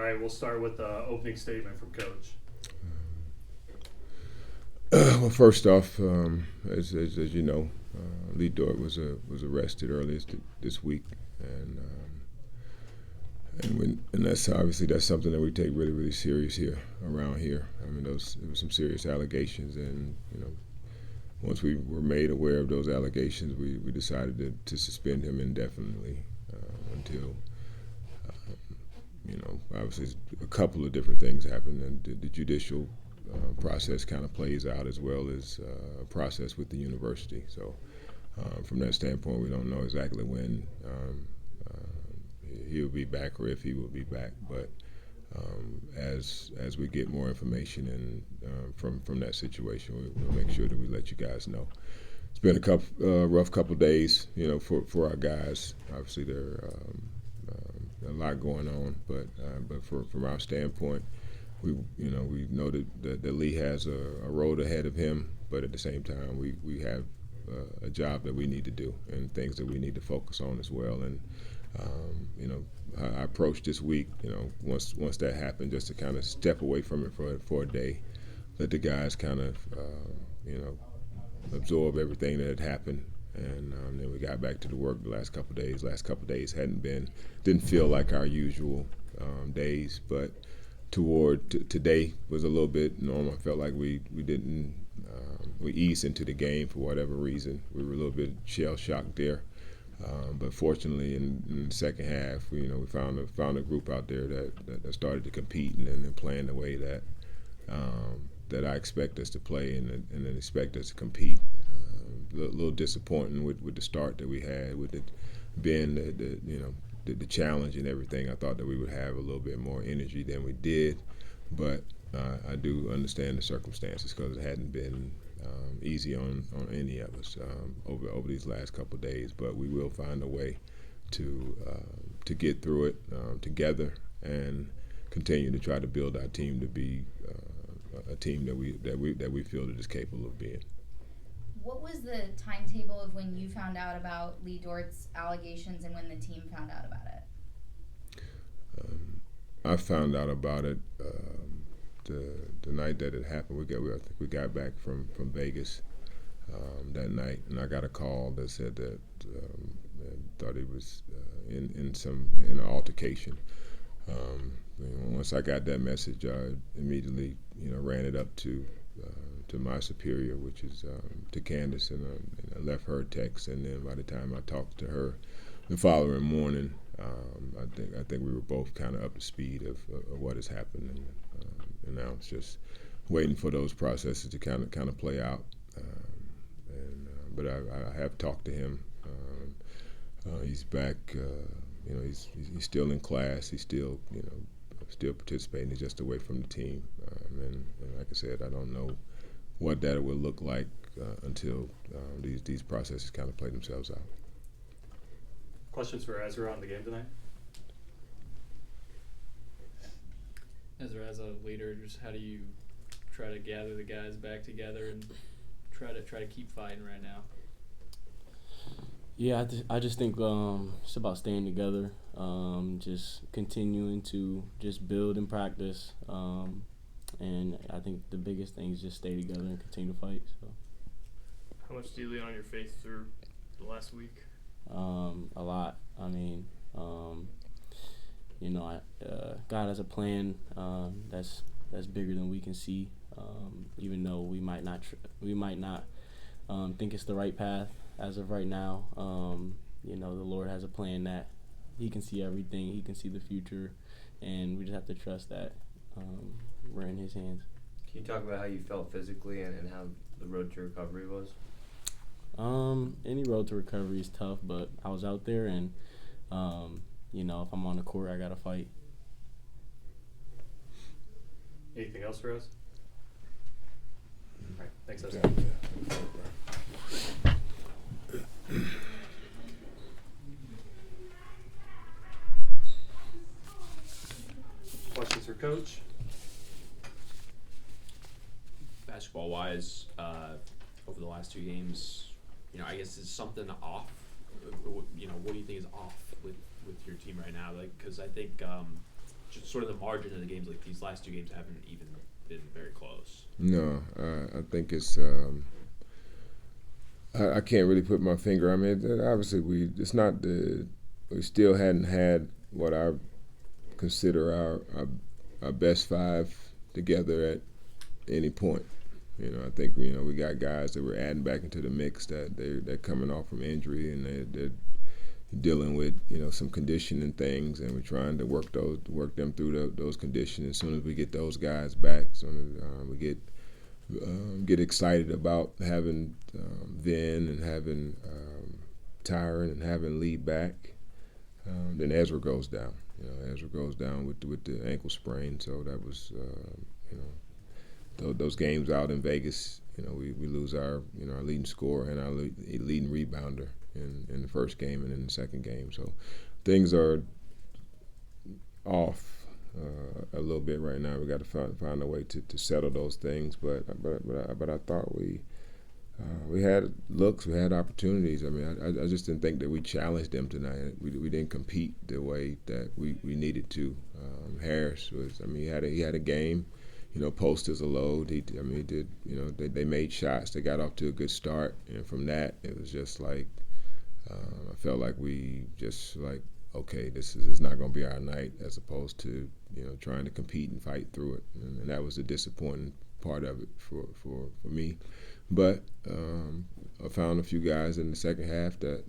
All right, we'll start with the opening statement from Coach. Well, first off, as you know, Lee Dort was arrested earlier this week, and that's obviously that's something that we take really serious here around here. I mean, there was some serious allegations, and once we were made aware of those allegations, we decided to suspend him indefinitely until obviously a couple of different things happened, and the judicial process kind of plays out as well as a process with the university. So from that standpoint, we don't know exactly when he'll be back or if he will be back. But as we get more information and from that situation, we'll make sure that we let you guys know. It's been a rough couple days, for our guys. Obviously, there a lot going on, but from our standpoint, we know that Lee has a road ahead of him, but at the same time, we have a job that we need to do and things that we need to focus on as well. And I approached this week, once that happened, just to kind of step away from it for a day, let the guys kind of absorb everything that had happened. And then we got back to the work the last couple of days. Last couple of days didn't feel like our usual days, but today was a little bit normal. I felt like we didn't we eased into the game for whatever reason. We were a little bit shell shocked there, but fortunately in the second half, we found a group out there that started to compete and playing the way that I expect us to play and then expect us to compete. A little disappointing with the start that we had, with it being the challenge and everything. I thought that we would have a little bit more energy than we did, but I do understand the circumstances because it hadn't been easy on any of us over these last couple of days. But we will find a way to get through it together and continue to try to build our team to be a team that we feel that is capable of being. What was the timetable of when you found out about Lee Dort's allegations and when the team found out about it? I found out about it the night that it happened. I think we got back from Vegas that night, and I got a call that said that thought he was in an altercation. Once I got that message, I immediately ran it up to my superior, which is to Candace, and I left her a text. And then by the time I talked to her the following morning, I think we were both kind of up to speed of what has happened, and now it's just waiting for those processes to kind of play out. But I have talked to him. He's back. He's still in class. He's still participating. He's just away from the team. And like I said, I don't know what that will look like until these processes kind of play themselves out. Questions for Ezra on the game tonight? Ezra, as a leader, just how do you try to gather the guys back together and try to keep fighting right now? Yeah, I just think it's about staying together, just continuing to just build and practice, and I think the biggest thing is just stay together and continue to fight. So. How much do you lean on your faith through the last week? A lot. I mean, God has a plan that's bigger than we can see. Even though we might not think it's the right path as of right now. The Lord has a plan that He can see everything. He can see the future, and we just have to trust that we're in His hands. Can you talk about how you felt physically and how the road to recovery was? Any road to recovery is tough, but I was out there, and if I'm on the court, I gotta fight. Anything else for us? All right, thanks, Ezra. Questions for Coach? Basketball-wise, over the last two games, I guess is something off. What do you think is off with your team right now? Because I think just sort of the margin of the games. Like these last two games haven't even been very close. No, I think it's. I can't really put my finger. I mean, obviously we still hadn't had what I consider our best five together at any point. You know, I think we got guys that we're adding back into the mix that they're coming off from injury and they're dealing with some conditioning things, and we're trying to work them through those conditions. As soon as we get those guys back, as soon as we get excited about having Vin and having Tyron and having Lee back, then Ezra goes down. Ezra goes down with the ankle sprain, so that was those games out in Vegas. We lose our our leading scorer and our leading rebounder in the first game and in the second game. So things are off a little bit right now. We got to find a way to settle those things. But I thought we had looks, we had opportunities. I mean, I just didn't think that we challenged them tonight. We didn't compete the way that we needed to. Harris was. I mean, he had a game. Post is a load. He did. They made shots. They got off to a good start, and from that, it was just like I felt like we just like, okay, this is not going to be our night, as opposed to trying to compete and fight through it, and that was the disappointing part of it for me. But I found a few guys in the second half that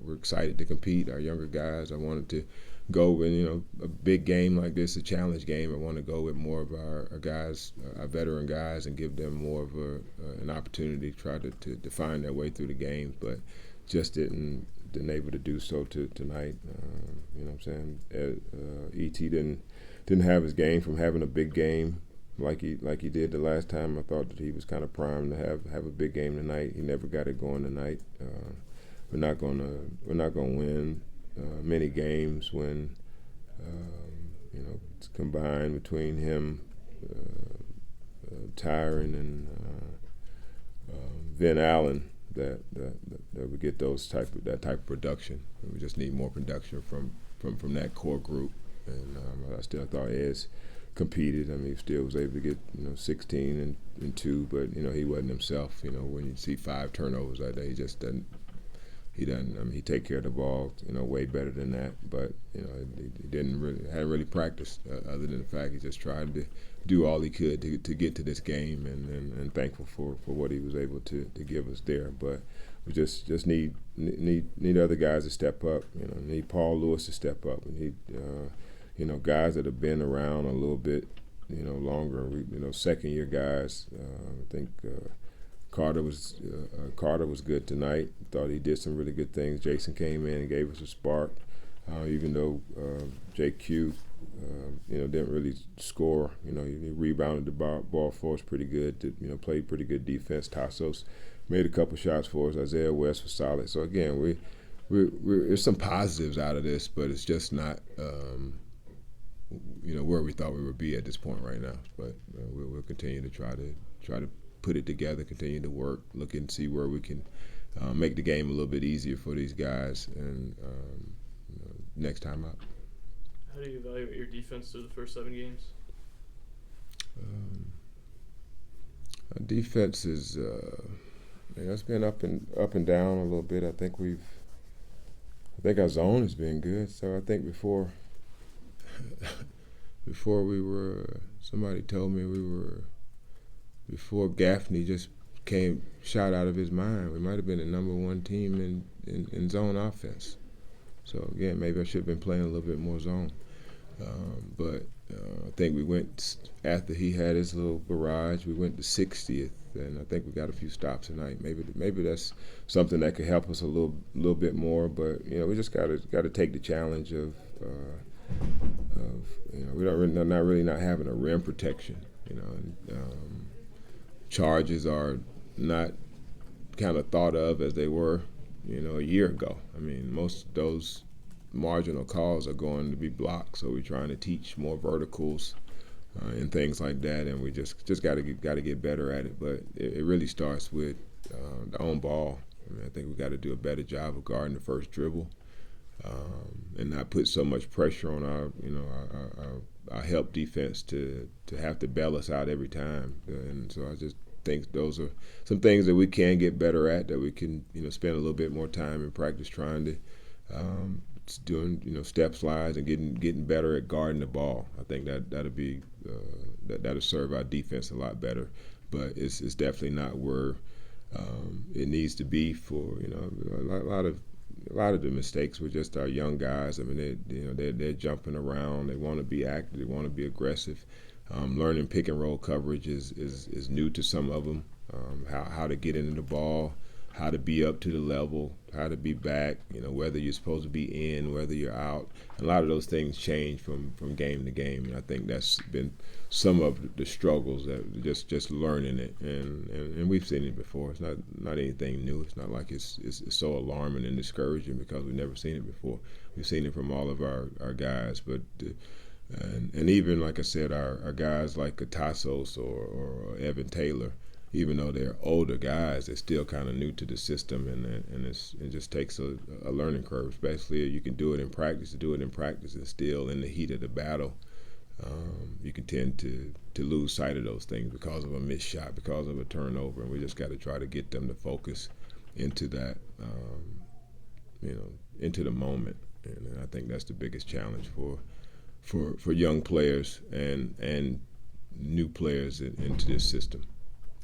were excited to compete. Our younger guys, I wanted to go with a big game like this, a challenge game. I want to go with more of our guys, our veteran guys, and give them more of an opportunity to try to find their way through the games, but just didn't able to do so tonight. You know what I'm saying? E.T. didn't have his game from having a big game like he did the last time. I thought that he was kind of primed to have a big game tonight. He never got it going tonight. We're not gonna win many games when it's combined between him, Tyron, and Vin Allen that we get that type of production. We just need more production from that core group, and I still thought Ez competed. I mean, he still was able to get 16 and 2, but he wasn't himself. When you see 5 turnovers that day, he just doesn't. He doesn't. I mean, he take care of the ball, way better than that. But he hadn't really practiced, other than the fact he just tried to do all he could to get to this game, and thankful for what he was able to give us there. But we just need other guys to step up. Need Paul Lewis to step up. We need guys that have been around a little bit, longer. Second year guys. I think. Carter was good tonight. Thought he did some really good things. Jason came in and gave us a spark, even though JQ didn't really score. He rebounded the ball for us pretty good. Played pretty good defense. Tassos made a couple shots for us. Isaiah West was solid. So again, there's some positives out of this, but it's just not where we thought we would be at this point right now. But we'll continue to try to put it together, continue to work, look and see where we can make the game a little bit easier for these guys, and next time out. How do you evaluate your defense through the first 7 games? Our defense is it's been up and down a little bit. I think our zone has been good. So I think before we were, somebody told me before Gaffney just shot out of his mind, we might have been the number 1 team in zone offense. So again, maybe I should have been playing a little bit more zone. But I think we went, after he had his little barrage, we went to 60th, and I think we got a few stops tonight. Maybe that's something that could help us a little bit more. But we just got to take the challenge of we're not having a rim protection. Charges are not kind of thought of as they were, a year ago. I mean, most of those marginal calls are going to be blocked, so we're trying to teach more verticals and things like that, and we just got to get better at it. But it really starts with the own ball. I mean, I think we got to do a better job of guarding the first dribble. and not put so much pressure on our help defense to have to bail us out every time. And so I just think those are some things that we can get better at, that we can spend a little bit more time in practice trying to doing step slides and getting better at guarding the ball. I think that'll serve our defense a lot better. But it's definitely not where it needs to be for a lot of the mistakes were just our young guys. I mean, they're jumping around. They want to be active. They want to be aggressive. Learning pick and roll coverage is new to some of them. How to get into the ball, how to be up to the level, how to be back. Whether you're supposed to be in, whether you're out. A lot of those things change from game to game, and I think that's been some of the struggles, that just learning it, and we've seen it before. It's not anything new. It's not like it's so alarming and discouraging because we've never seen it before. We've seen it from all of our guys, but and even like I said, our guys like Tassos or Evan Taylor, even though they're older guys, they're still kind of new to the system, and it just takes a learning curve. Especially if you can do it in practice, and still in the heat of the battle. You can tend to lose sight of those things because of a missed shot, because of a turnover, and we just got to try to get them to focus into that, into the moment. And I think that's the biggest challenge for young players and new players into this system.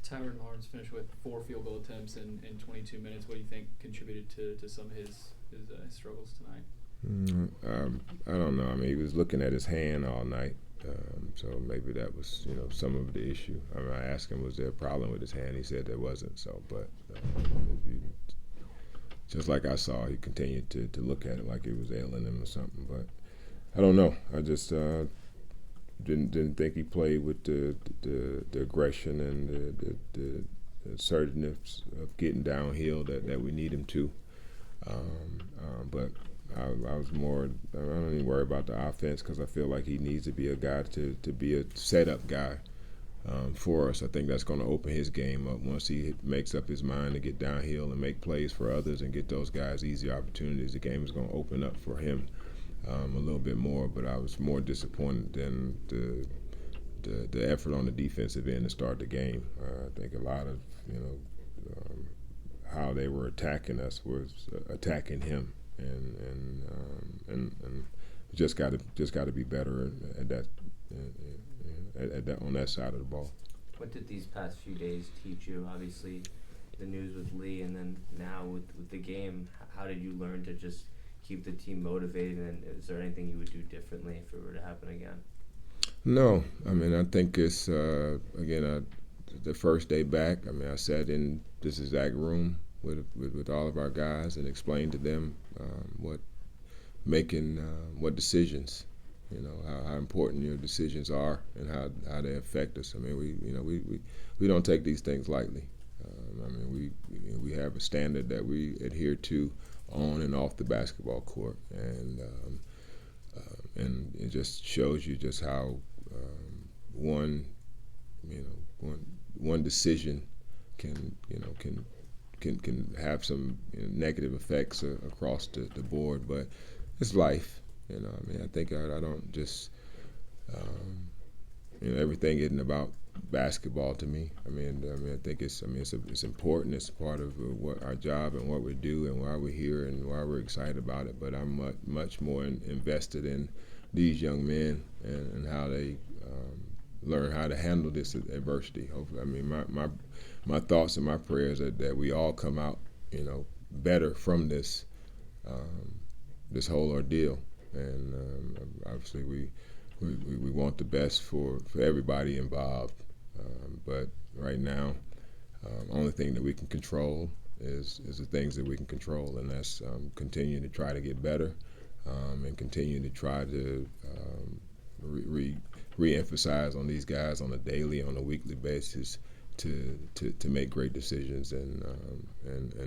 Tyron Lawrence finished with 4 field goal attempts in 22 minutes. What do you think contributed to some of his struggles tonight? I don't know. I mean, he was looking at his hand all night, so maybe that was some of the issue. I mean, I asked him, was there a problem with his hand? He said there wasn't. So, but just like I saw, he continued to look at it like it was ailing him or something. But I don't know. I just didn't think he played with the aggression and the assertiveness of getting downhill that we need him to. But I was more. I don't even worry about the offense because I feel like he needs to be a guy to be a setup guy for us. I think that's going to open his game up once he makes up his mind to get downhill and make plays for others and get those guys easy opportunities. The game is going to open up for him a little bit more. But I was more disappointed than the effort on the defensive end to start the game. I think a lot of how they were attacking us was attacking him, and just got to be better at that on that side of the ball. What did these past few days teach you? Obviously, the news with Lee, and then now with the game. How did you learn to just keep the team motivated? And is there anything you would do differently if it were to happen again? No, I mean, I think it's again the first day back. I mean, I sat in this exact room with all of our guys and explained to them what decisions, how important your decisions are and how they affect us. I mean, we don't take these things lightly. I mean, we have a standard that we adhere to on and off the basketball court, and it just shows you just how one decision can have some negative effects across the board, but it's life. I mean, I think I don't just everything isn't about basketball to me. I mean, I think it's important. It's part of what our job and what we do and why we're here and why we're excited about it. But I'm much more invested in these young men and how they learn how to handle this adversity. Hopefully, I mean, my thoughts and my prayers are that we all come out, better from this this whole ordeal. And obviously, we want the best for everybody involved. But right now, only thing that we can control is the things that we can control, and that's continue to try to get better and continue to try to re-emphasize on these guys on a weekly basis to make great decisions and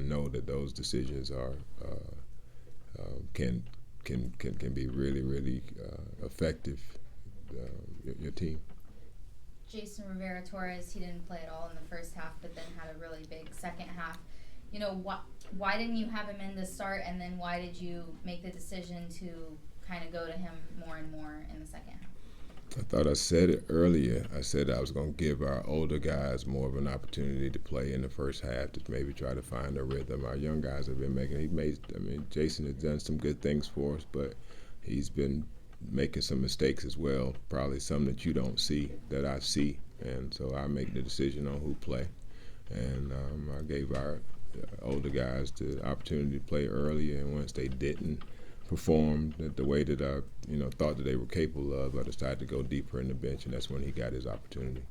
know that those decisions are can be really, really effective your team. Jason Rivera-Torres, he didn't play at all in the first half, but then had a really big second half. you know, why didn't you have him in to start, and then why did you make the decision to kind of go to him more and more in the second half? I thought I said it earlier. I said I was going to give our older guys more of an opportunity to play in the first half to maybe try to find a rhythm. Our young guys have been Jason has done some good things for us, but he's been making some mistakes as well, probably some that you don't see that I see. And so I make the decision on who play. And I gave our older guys the opportunity to play early, and once they didn't perform the way that I thought that they were capable of, I decided to go deeper in the bench, and that's when he got his opportunity.